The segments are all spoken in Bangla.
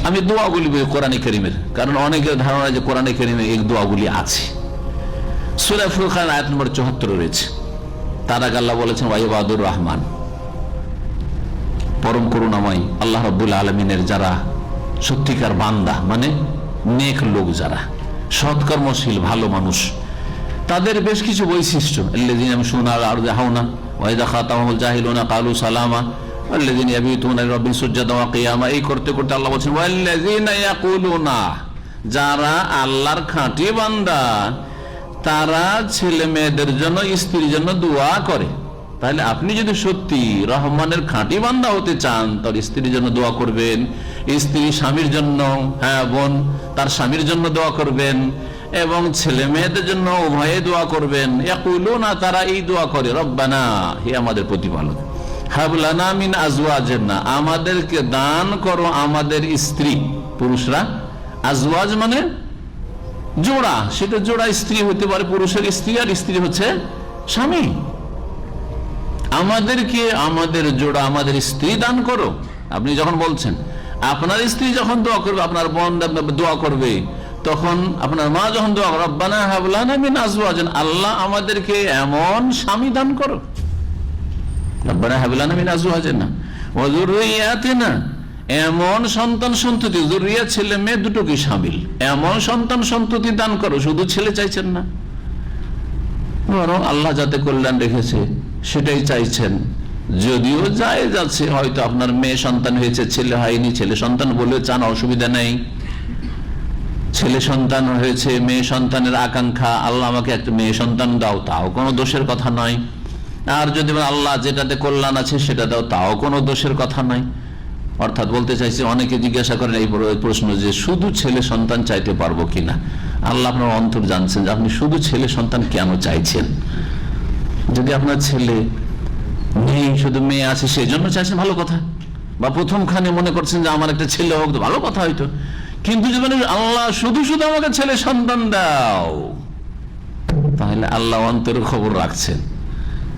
আমি দোয়াগুলি বলি কোরআনে কারীমের, কারণ অনেকের ধারণা যে কোরআনে কারীমে এই দোয়াগুলি আছে। সূরা ফুরকান আয়াত নম্বর ৭৪ রয়েছে। তার আগে আল্লাহ বলেছেন ওয়াইবাদুর রহমান, পরম করুণাময় আল্লাহ রাব্বুল আলামিনের যারা সত্যিকার বান্দা, মানে নেক লোক, যারা সৎকর্মশীল ভালো মানুষ, তাদের বেশ কিছু বৈশিষ্ট্য। আল্লাযীনা ইয়ামশুনা আলা আরদি হাওনা ওয়া ইযা খাতাবাহুমুল জাহিলুনা ক্বালু সালামা ওয়াল্লাযীনা ইয়াবিতুনা লিরাব্বিহিম সুজদান ওয়া কিয়ামা। এই করতে করতে আল্লাহ বলেছেন ওয়াল্লাযীনা ইয়াকুলুনা, যারা আল্লাহর খাঁটি বান্দা তারা ছেলে মেয়েদের জন্য, স্ত্রীর জন্য দোয়া করে। তাহলে আপনি যদি সত্যি রহমানের খাঁটি বান্দা হতে চান, তার স্ত্রীর জন্য দোয়া করবেন, স্ত্রী স্বামীর জন্য, হ্যাঁ বোন তার স্বামীর জন্য দোয়া করবেন, এবং ছেলে মেয়েদের জন্য উভয়ে দোয়া করবেন। ইয়াকুলুনা, তারা এই দোয়া করে, রব্বানা, হে আমাদের প্রতিপালক, হাব লানা মিন আজওয়াজিনা, আমাদেরকে দান করো আমাদের স্ত্রী, পুরুষরা আজওয়াজ মানে জোড়া, সেটা জোড়া স্ত্রী হতে পারে, পুরুষের স্ত্রী আর স্ত্রী হচ্ছে স্বামী। আমাদেরকে আমাদের জোড়া আমাদের স্ত্রী দান করো। আপনি যখন বলছেন, আপনার স্ত্রী যখন দোয়া করবে, আপনার বোন দোয়া করবে, তখন আপনার মা যখন দোয়া করবে, রব্বানা হাব লানা মিন আজওয়াজিনা, আল্লাহ আমাদেরকে এমন স্বামী দান করো, রব্বানা হাব লানা মিন আজওয়াজিনা ওয়া যুররিয়াতিনা, এমন সন্তান সন্ততি, যুররিয়াত ছেলে মেয়ে দুটোকে শামিল, এমন সন্তান সন্ততি দান করো। শুধু ছেলে চাইছেন না, বরং আল্লাহ যাতে কল্যাণ রেখেছে সেটাই চাইছেন। যদিও জায়েজ আছে, হয়তো আপনার মেয়ে সন্তান হয়েছে, ছেলে হয়নি, ছেলে সন্তান বলে চান, অসুবিধা নেই। ছেলে সন্তান হয়েছে, মেয়ে সন্তানের আকাঙ্ক্ষা, আল্লাহ আমাকে একটা মেয়ে সন্তান দাও, তাও কোনো দোষের কথা নয়। আর যদি আল্লাহ যেটাতে কল্যাণ আছে সেটা দাও, তাও কোনো দোষের কথা নয়। অর্থাৎ বলতে চাইছি, অনেকে জিজ্ঞাসা করেন এই প্রশ্ন যে শুধু ছেলে সন্তান চাইতে পারবো কিনা। আল্লাহ আপনার অন্তর জানছেন যে আপনি শুধু ছেলে সন্তান কেন চাইছেন। যদি আপনার ছেলে নেই, শুধু মেয়ে আছে, সেই জন্য চাইছেন, ভালো কথা। বা প্রথমখানে মনে করছেন যে আমার একটা ছেলে হোক, ভালো কথা হয়তো। কিন্তু যদি আল্লাহ শুধু শুধু আমাকে ছেলে সন্তান দাও, তাহলে আল্লাহ অন্তরের খবর রাখছেন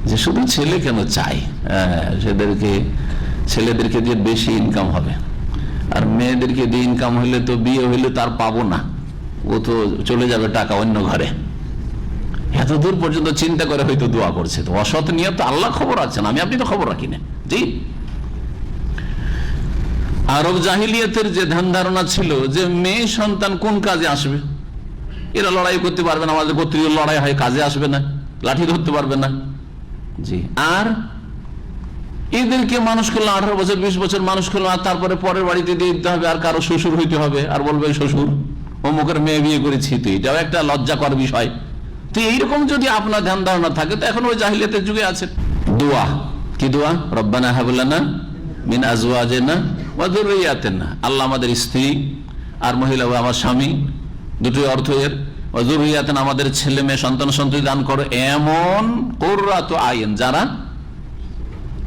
যে শুধু ছেলে কেন চাই। ছেলেদেরকে দিয়ে বেশি ইনকাম হবে, আর মেয়েদেরকে দিয়ে ইনকাম হইলে তো বিয়ে হইলে তার পাবো না, ও তো চলে যাবে টাকা অন্য ঘরে। এত দূর পর্যন্ত চিন্তা করে হয়তো দোয়া করছে। তো অসৎ নিয়ে তো আল্লাহ খবর আছেন, আমি আপনি তো খবর রাখি না। জি, আরব জাহিলিয়াতের যে ধ্যান ধারণা ছিল যে মেয়ে সন্তান কোন কাজে আসবে, এরা লড়াই করতে পারবে না, আমাদের গোত্রীয় লড়াই হয়, কাজে আসবে না, লাঠি ধরতে পারবে না। জি, আর এদেরকে মানুষ করলো 18 বছর 20 বছর মানুষ করলো, আর তারপরে পরের বাড়িতে দিয়ে দিতে হবে, আর কারো শ্বশুর হইতে হবে, আর বলবে শ্বশুর অমুকের মেয়ে বিয়ে করেছি। তো এটাও একটা লজ্জাকর বিষয়। তো এইরকম যদি আপনার ধ্যান ধারণা থাকে, তো এখন ওই জাহিলিয়াতের যুগে আছে। দোয়া কি দোয়া? রব্বানা হাব লানা মিন আজওয়াজিনা ওয়া যুররিয়াতিনা, আল্লাহ আমাদের স্ত্রী আর মহিলা আমার স্বামী, দুটোই অর্থ এর। ওয়া যুররিয়াতিনা, আমাদের ছেলে মেয়ে সন্তান সন্ততি দান করো, এমন কুররাতু আইন,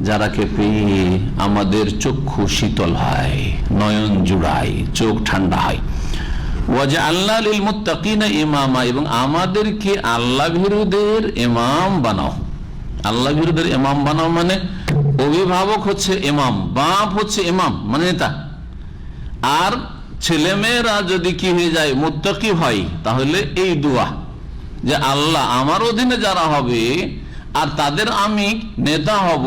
যারাকে পেয়ে আমাদের চক্ষু শীতল হয়, নয়ন জুড়ায়, চোখ ঠান্ডা হয়। ওয়াজআলনা লিল মুত্তাকিনা ইমামা, এবং আমাদেরকে আল্লাহ ভীরুদের ইমাম বানাও। আল্লাহ ভীরুদের ইমাম বানাও মানে অভিভাবক হচ্ছে ইমাম, বাপ হচ্ছে ইমাম মানে নেতা। আর ছেলে মেয়েরা যদি কি হয়ে যায়, মুত্তাকি হয়, তাহলে এই দোয়া যে আল্লাহ আমার অধীনে যারা হবে আর তাদের আমি নেতা হব,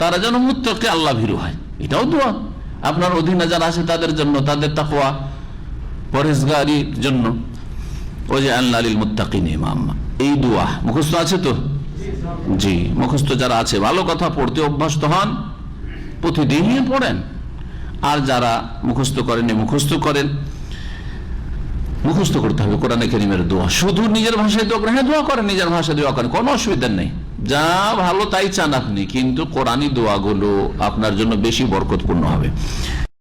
তারা যেন মুত্তাকি আল্লাহ ভীরু হয়, এটাও দোয়া। আপনার অধীনে যারা আছে তাদের জন্য, তাদের তাকওয়া পরহেজগারির জন্য। ওই যে আল্লাহ লিল মুত্তাকিন ইমামা, এই দোয়া মুখস্থ আছে তো? জি, মুখস্থ যারা আছে ভালো কথা, পড়তে অভ্যস্ত হন, প্রতিদিনই পড়েন। আর যারা মুখস্থ করেন, মুখস্থ করেন। মুখস্থ করতে হবে কোরআনে কারীমের দোয়া। শুধু নিজের ভাষায় দোয়া করেন, হ্যাঁ দোয়া করেন, নিজের ভাষায় দোয়া করেন, কোনো অসুবিধা নেই, যা ভালো তাই চান আপনি, কিন্তু কোরআনী দোয়াগুলো আপনার জন্য বেশি বরকতপূর্ণ হবে।